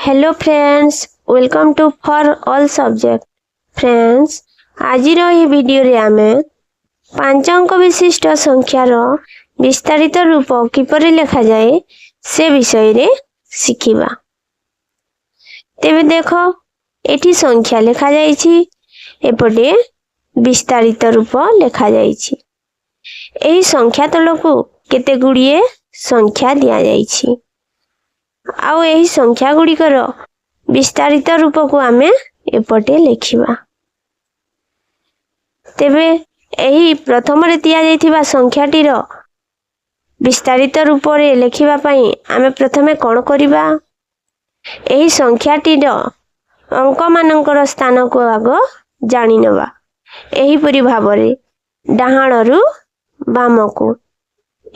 Hello friends, welcome to for all subject. Friends, आज video रे आमे 5 अंक विशिष्ट संख्यार विस्तारित रूप किपरि लिखा जाए से विषय रे शिखिबा। तेबे देखो, एठी संख्या लिखा जाइछि, एपटे विस्तारित रूप लिखा जाइछि। एही संख्या तलकु केते गुड़िए संख्या दिया जाइछि। आउ एही संख्या गुड़िकर विस्तारित रूप को आमे एपटे लिखिबा। तेबे एही प्रथम रे दिया जाइथिबा संख्याटीर विस्तारित रूप रे लिखिबा पई आमे प्रथमे कोन करिबा, एही संख्याटीर अंक मानकर स्थान को आगो जानि नबा। एही परि भाबरे डाहाणरु बामकु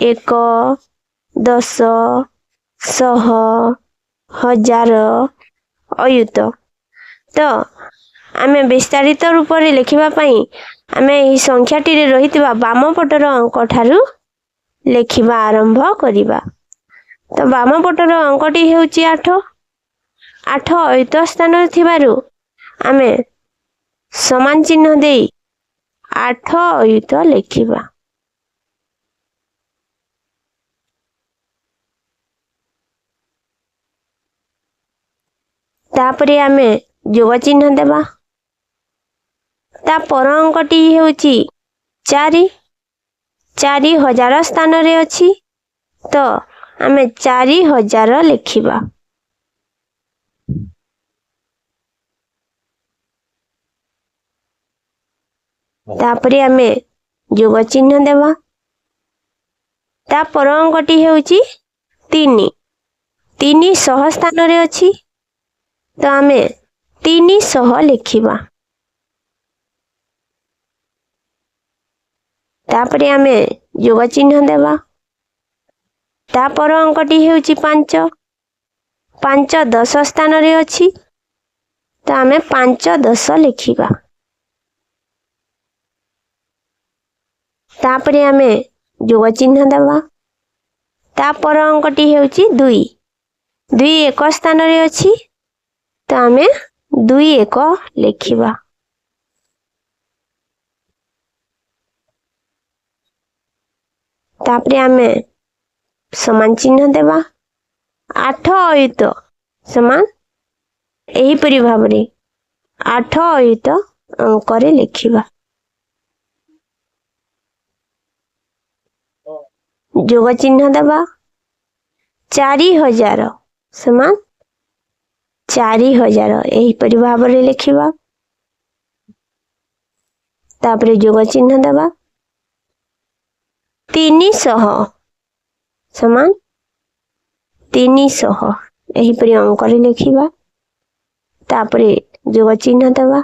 1 10 100 1000 अयुत। तो आमे विस्तारित रूप रे लिखिबा पई आमे एही संख्याटी रे रहितबा बाम पटर अंक ठारू लिखिबा आरंभ करिबा। तो बाम पटर अंकटी हेउची 8। 8 अयुत स्थान रे थिबारु आमे समान चिन्ह देई 8 अयुत लिखिबा। तापरे आमे जोग चिन्ह देबा। ता पर अंकटी हेउची 4। 4000 स्थान रे अछि, तो आमे 4000 लिखिबा। तापरे आमे जोग चिन्ह देबा। ता पर अंकटी हेउची 3। 300 स्थान रे अछि, तो आमे 300 लिखिबा। तापरे आमे जोग चिन्ह देबा। ता पर अंकटी हेउची 5। 5 10 स्थान रे अछि, तो आमे 5 10 लिखिबा। तापरे आमे जोग चिन्ह देबा। ता पर अंकटी हेउची 2। 2 1 स्थान रे अछि, तो आमे 2 1 लिखिबा। तापरे आमे समान चिन्ह देबा। 8 अयुत समान एही परि भाबरे 8 अयुत अंक रे लिखिबा। जोग चिन्ह देबा। 4000 समान 4000 एही परि भाबरे लिखिबा। तापरे जोग चिन्ह देबा। 300 समान 300 एही परि अंक रे लिखिबा। तापरे जोग चिन्ह देबा।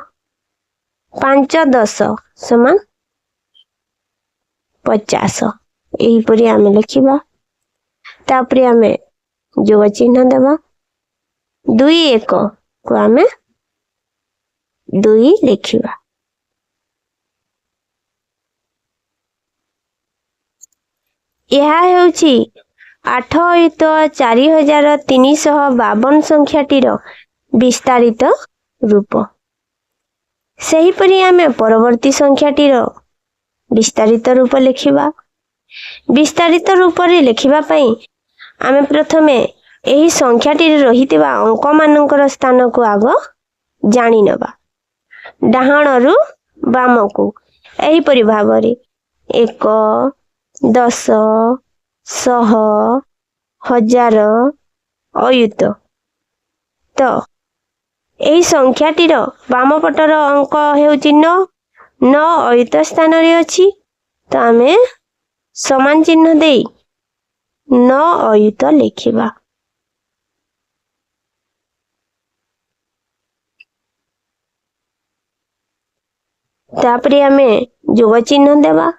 5 10 समान 50 एही परि आमे लिखिबा। तापरे आमे जोग चिन्ह देबा। 2 1 को आमे 2 लिखिबा। यह हेउची 8 अयुत 4352 संख्याटीर विस्तारित रूप। सही परि आमे परवर्ती संख्याटीर विस्तारित रूप लिखिबा। विस्तारित रूप रे लिखिबा पई आमे प्रथमे एही संख्याटी रे रहितबा अंक मानकर स्थान को आगो जानि नबा। डाहाणरु बामकु एही परि भाबरे 1 10 100 1000 अयुत। तो एही संख्याटीर बाम पटर अंक हेउची 9। 9 अयुत स्थान रे अछि, तो आमे समान चिन्ह देई 9 अयुत लिखिबा। तापरे आमे जोग चिन्ह देबा।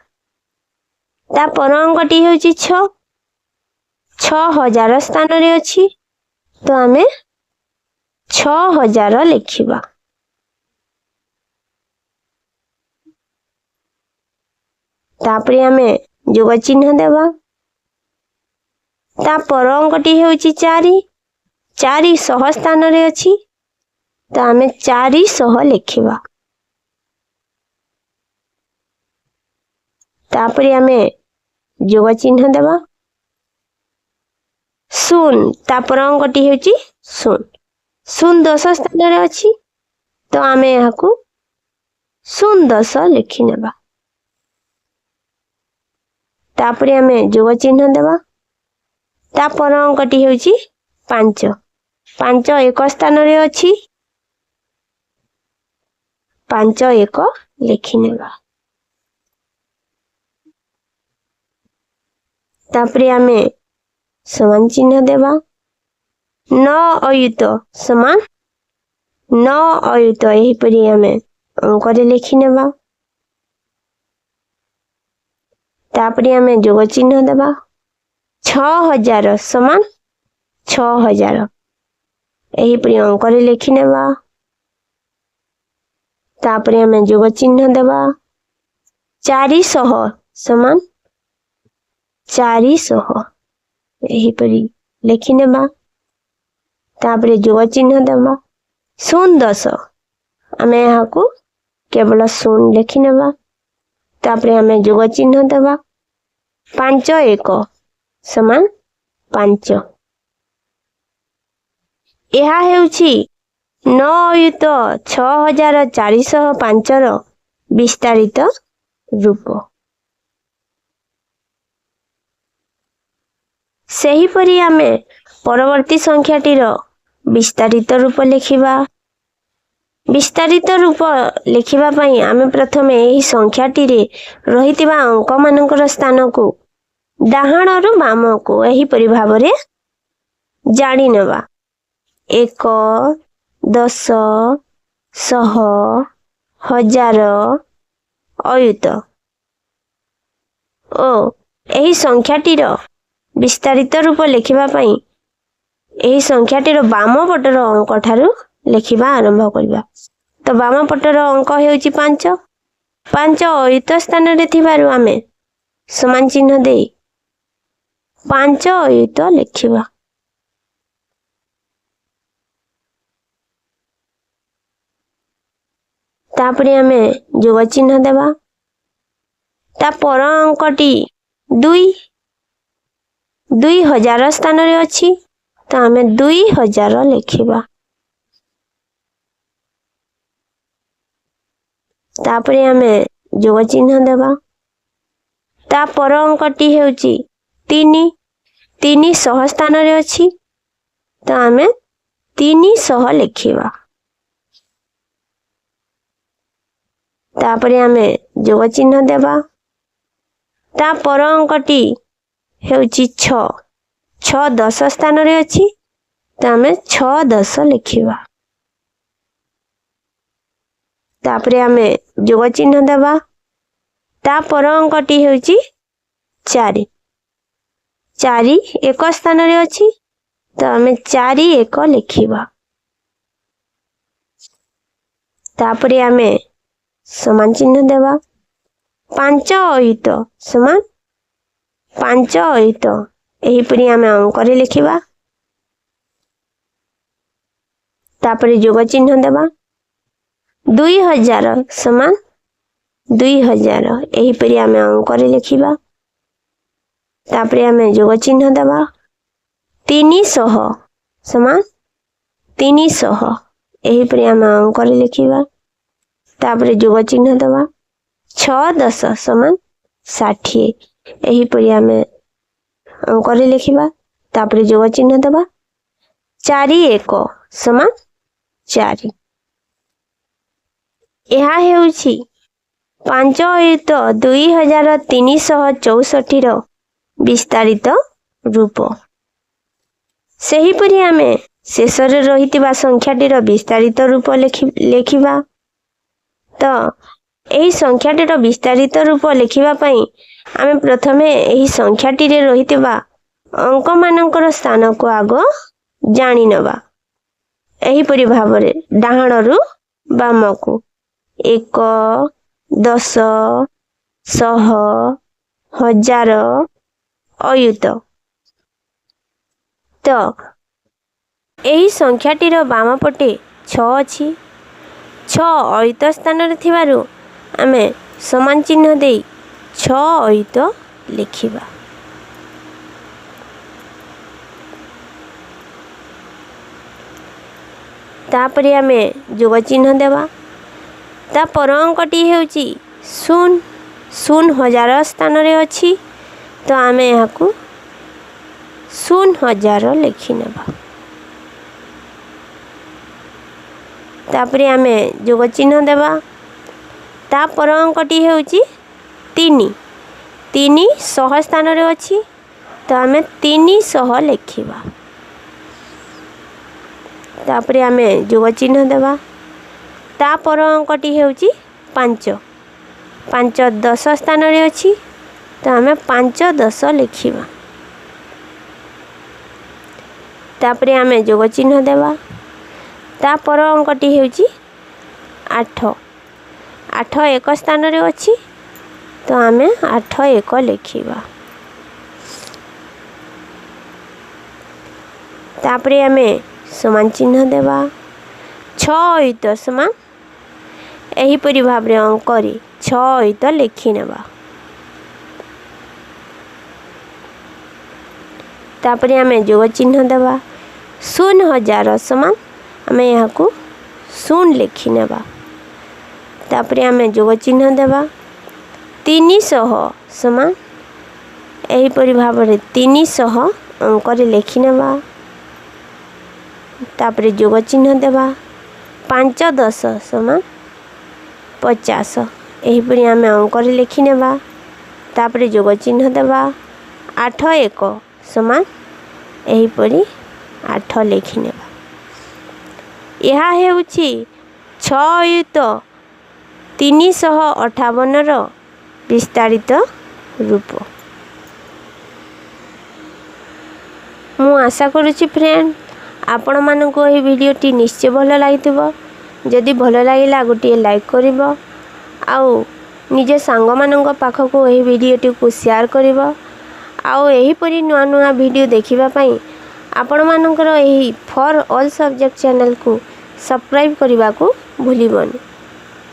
ता पर अंकटी हेउची 6। 6000 स्थान रे अछि, तो आमे 6000 लिखिबा। तापरे आमे जोग चिन्ह देबा। ता पर अंकटी हेउची 4। 400 स्थान रे अछि तो आमे 400 लिखिबा। तापरे आमे जोग चिन्ह देबा। शून्य तापर अंकटी हेउची शून्य। शून्य 10 स्थान रे अछि तो आमे याकू 0.10 लिखि नेबा। तापरे आमे जोग चिन्ह देबा। तापर अंकटी हेउची 5। 5 एक स्थान रे अछि 5 1 लिखि नेबा। तापरे आमे समान चिन्ह देबा। 9 अयुत समान 9 अयुत एही परि आमे अंकरे लिखि नेबा। तापरे आमे जोग चिन्ह देबा। 6000 समान 6000 एही परि अंकरे लिखि नेबा। तापरे आमे जोग चिन्ह देबा। 400 समान 400 एही परि लिखि नेबा। तापरे जोग चिन्ह देबा। 0.10 आमे याकू केवल 0 लिखि नेबा। तापरे आमे जोग चिन्ह देबा। 5 1 समान 5 ଏହା ହେଉଛି 9 ଅୟୁତ 6405 ର ବିସ୍ତାରିତ ରୂପ। ସେହିପରି ଆମେ ପରବର୍ତ୍ତୀ ସଂଖ୍ୟାଟିର ବିସ୍ତାରିତ ରୂପ ଲେଖିବା। ବିସ୍ତାରିତ ରୂପ ଲେଖିବା ପାଇଁ ଆମେ ପ୍ରଥମେ ଏହି ସଂଖ୍ୟାଟିରେ ରହିଥିବା ଅଙ୍କମାନଙ୍କର ସ୍ଥାନକୁ ଡାହାଣରୁ ବାମକୁ ଏହିପରି ଭାବରେ ଜାଣିନେବା। 1 10 100 1000 ଅୟୁତ ଓ ଏହି ସଂଖ୍ୟାଟିର ବିସ୍ତାରିତ ରୂପ ଲେଖିବା ପାଇଁ ଏହି ସଂଖ୍ୟାଟିର ବାମ ପଟର ଅଙ୍କ ଠାରୁ ଲେଖିବା ଆରମ୍ଭ କରିବା। ତ ବାମ ପଟର ଅଙ୍କ ହେଉଛି 5। 5 ଅୟୁତ ସ୍ଥାନରେ ଥିବାରୁ ଆମେ ସମାନ ଚିହ୍ନ ଦେଇ 5 ଅୟୁତ ଲେଖିବା। तापरे आमे जोग चिन्ह देबा। ता पर अंकटी 2 2000 स्थान रे अछि तो आमे 2000 लिखिबा। तापरे आमे जोग चिन्ह देबा। ता पर अंकटी हेउची 300 स्थान रे अछि तो आमे 300 लिखिबा। तापरे आमे जोग चिन्ह देबा। ता पर अंकटी हेउची 6 10 स्थान रे अछि तो आमे 10 लिखिबा। तापरे आमे जोग चिन्ह देबा। ता पर अंकटी हेउची 4 एक स्थान रे अछि तो आमे 4 1 लिखिबा। तापरे आमे समान चिन्ह देबा। 5 अयुत समान 5 अयुत एही परि आमे अंकरे लिखिबा। तापरे जोग चिन्ह देबा। 2000 समान 2000 एही परि आमे अंकरे लिखिबा। तापरे आमे जोग चिन्ह देबा। 300 समान 300 एही परि आमे अंकरे लिखिबा। तापरे जोग चिन्ह देबा। 6 10 समान 60 एही परि आमे अंकरे लिखिबा। तापरे जोग चिन्ह देबा। 4 1 समान 4 ଏହା ହେଉଛି 5 ଅୟୁତ 2364 ର ବିସ୍ତାରିତ ରୂପ। ସେହିପରି ଆମେ ଶେଷରେ ରହିଥିବା ସଂଖ୍ୟାଟିର ବିସ୍ତାରିତ ରୂପ ଲେଖିବା। ତ ଏହି ସଂଖ୍ୟାଟିର ବିସ୍ତାରିତ ରୂପ ଲେଖିବା ପାଇଁ ଆମେ ପ୍ରଥମେ ଏହି ସଂଖ୍ୟାଟିରେ ରହିଥିବା ଅଙ୍କମାନଙ୍କର ସ୍ଥାନକୁ ଆଗ ଜାଣିନେବା। ଏହିପରି ଭାବରେ ଡାହାଣରୁ ବାମକୁ 1 10 100 1000 ଅୟୁତ। ତ ଏହି ସଂଖ୍ୟାଟିର ବାମ ପଟେ 6 ଅଛି। 6 ଅୟୁତ ସ୍ଥାନରେ ଥିବାରୁ ଆମେ ସମାନ ଚିହ୍ନ ଦେଇ 6 ଅୟୁତ ଲେଖିବା। ତାପରେ ଆମେ ଯୋଗ ଚିହ୍ନ ଦେବା। ତା ପର ଅଙ୍କଟି ହେଉଛି 0। 0 ହଜାର ସ୍ଥାନରେ ଅଛି, ତ ଆମେ ଏହାକୁ 0,000 ଲେଖିନେବା। ତାପରେ ଆମେ ଯୋଗ ଚିହ୍ନ ଦେବା। ତା ପର ଅଙ୍କଟି ହେଉଛି 3। 3 100 ସ୍ଥାନରେ ଅଛି, ତ ଆମେ 300 ଲେଖିବା। ତାପରେ ଆମେ ଯୋଗ ଚିହ୍ନ ଦେବା। ତା ପର ଅଙ୍କଟି ହେଉଛି 5। 5 10 ସ୍ଥାନରେ ଅଛି, ତ ଆମେ 510 ଲେଖିବା। ତାପରେ ଆମେ ଯୋଗ ଚିହ୍ନ ଦେବା। ତା ପର ଅଙ୍କଟି ହେଉଛି 8। 8 1 ସ୍ଥାନରେ ଅଛି, ତ ଆମେ 8 1 ଲେଖିବା। ତାପରେ ଆମେ ସମାନ ଚିହ୍ନ ଦେବା। 6 ଅୟୁତ ସମାନ ଏହିପରି ଭାବରେ ଅଙ୍କରେ 6 ଅୟୁତ ଲେଖିନେବା। ତାପରେ ଆମେ ଯୋଗ ଚିହ୍ନ ଦେବା। 0,000 ସମାନ ଆମେ ଏହାକୁ 0 ଲେଖିନେବା। ତାପରେ ଆମେ ଯୋଗ ଚିହ୍ନ ଦେବା। 300 ସମାନ ଏହିପରି ଭାବରେ 300 ଅଙ୍କରେ ଲେଖିନେବା। ତାପରେ ଯୋଗ ଚିହ୍ନ ଦେବା। 5 10 ସମାନ 50 ଏହିପରି ଆମେ ଅଙ୍କରେ ଲେଖିନେବା। ତାପରେ ଯୋଗ ଚିହ୍ନ ଦେବା। 8 1 ସମାନ ଏହିପରି 8 ଲେଖିନେବା। ଏହା ହେଉଛି 6 ଅୟୁତ 358ର ବିସ୍ତାରିତ ରୂପ। ମୁଁ ଆଶା କରୁଛି ଫ୍ରେଣ୍ଡ ଆପଣମାନଙ୍କୁ ଏହି ଭିଡ଼ିଓଟି ନିଶ୍ଚୟ ଭଲ ଲାଗିଥିବ। ଯଦି ଭଲ ଲାଗିଲା ଗୋଟିଏ ଲାଇକ୍ କରିବ, ଆଉ ନିଜ ସାଙ୍ଗମାନଙ୍କ ପାଖକୁ ଏହି ଭିଡ଼ିଓଟିକୁ ସେୟାର କରିବ। ଆଉ ଏହିପରି ନୂଆ ନୂଆ ଭିଡ଼ିଓ ଦେଖିବା ପାଇଁ ଆପଣମାନଙ୍କର ଏହି ଫର୍ ଅଲ୍ ସବଜେକ୍ଟ ଚ୍ୟାନେଲକୁ ସବସ୍କ୍ରାଇବ୍ କରିବାକୁ ଭୁଲିବନି।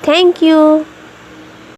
Thank you.